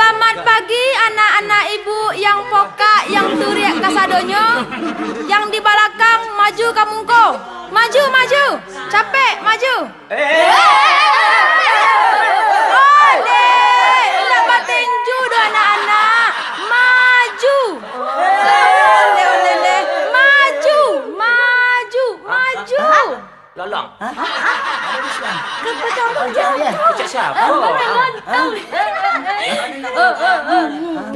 Selamat pagi anak-anak ibu yang poka, yang turiak kasadonyo, yang di belakang maju kamungko. Maju, maju. Capek, maju. Ode, nak batinju do anak-anak. Maju. Ole. Maju, maju, maju. Lolong. Kecek siapa?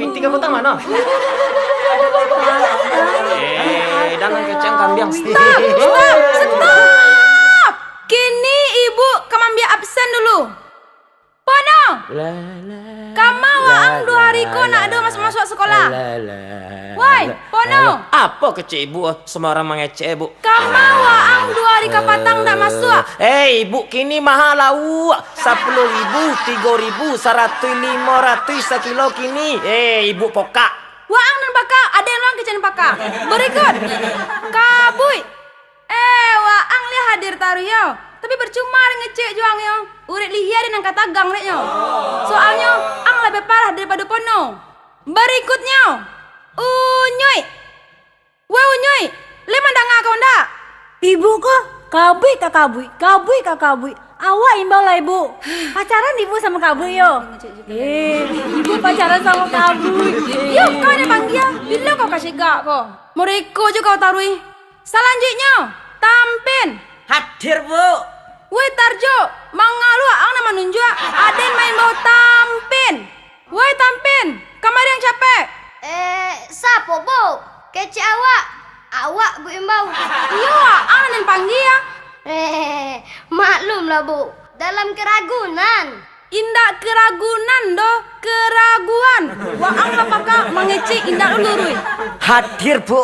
Pinti kamu tang mana? Jangan keceng kambing. Stop. Kini ibu kamambia absen dulu. Pono. Kama waang 2 hari ko nak ada masuk sekolah. Woi, Pono. Apa kecil ibu? Semua orang mengecek ibu. Kama waang 2 hari kapatang tak masuk. Ibu kini mahal lau. 10.000, 3.000, 100, 500 sekilo kini. Ibu poka. Waang dan baka, ada yang orang kecen baka. Berikut. Kabui. Waang lihat hadir taruh tapi percuma ngecek juang yo. Urit lihat dan angkat tagang yo. Soalnya ang lebih parah daripada Pono. Berikutnya, Unyoy. Wah Unyoy, leman danga kau ndak? Ibu kok kabui kakabui. Awak imbau lah ibu. Pacaran ibu sama kabui yo. Ibu pacaran sama kabui. Yuk kau ada panggil. Bila kau kasih gak kau? Mereka juga kau tarui. Selanjutnya, Tampin. Hadir bu. Woi Tarjo, mangalu ang nama nunjuk. Aden main bau Tampin. Woi Tampin, kamar yang capek. Sapo bu? Kece awak. Awak bu imbau. Iya, ang dan panggil ya. Maklum lah bu. Dalam keragunan. Indak keragunan do, keraguan. Wah ang apakah mengecek indak lurui. Hadir bu.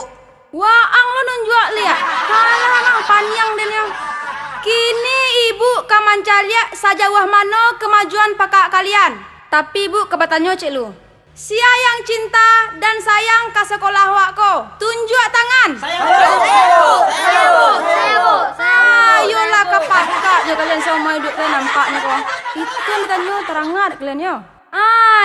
Wah ang lo nunjuk lihat. Halang panjang dan yang. Kini ibu kamancalia saja wah mano kemajuan pakak kalian. Tapi ibu kebatannya cek lu. Sia yang cinta dan sayang ke sekolah wako. Tunjuk tangan. Saya bu. Ayolah ke pakak je kalian semua hidup kalian nampaknya kok. Itu yang ditanya terangat kalian yo.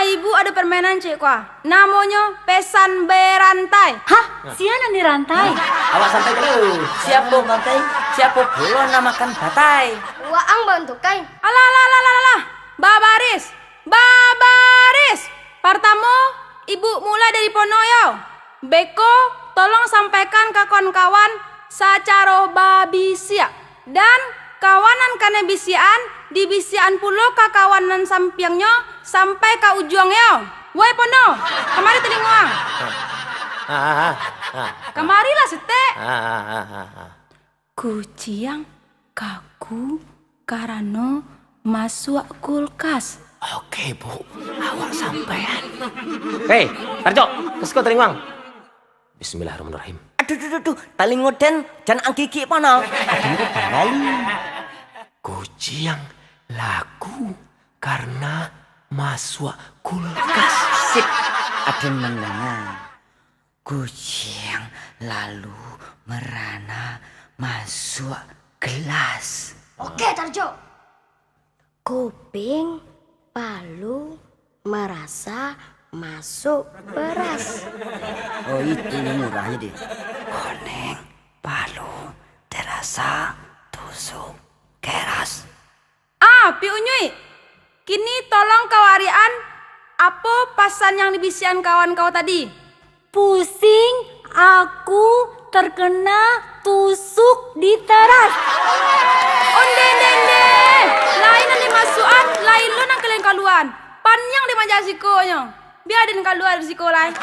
Ibu ada permainan cek kok. Namanya pesan berantai. Hah? Siapa yang dirantai? Awak santai dulu. Siapa bantai? Siapa pula namakan batai? Waang bantu kai. Alah. Babaris. Pertama, ibu mulai dari Ponoyo. Beko, tolong sampaikan ke kawan-kawan secara babisia. Dan kawanan kane bisian, di bisian pulo ke kawanan sampingnya sampai ke ujungnya. Woi Pono, kemari telingoang. Kemarilah setek. Kuciang kaku karena masuk kulkas. Oke bu, awak sampean. Hei, Tarjo, kesko telingoang. Bismillahirrahmanirrahim. Aduh. Tali ngoden jangan angkiki mana? Kucing laku karena masuk kulkas. Sip. Ada mendengar. Kucing lalu merana masuk gelas. Oke Tarjo. Kuping, palu, merasa masuk beras. Oh itu yang murahnya deh. Koneng, palu, terasa, tusuk, keras. Pi Unyui, kini tolong kau Arian, apa pasan yang dibisian kawan kau tadi? Pusing, aku terkena tusuk di teras. Onde. Lain yang dimasukan, lain lo nang kalian kaluan. Panjang di manja sikonya. Biar den kaluan siko lain.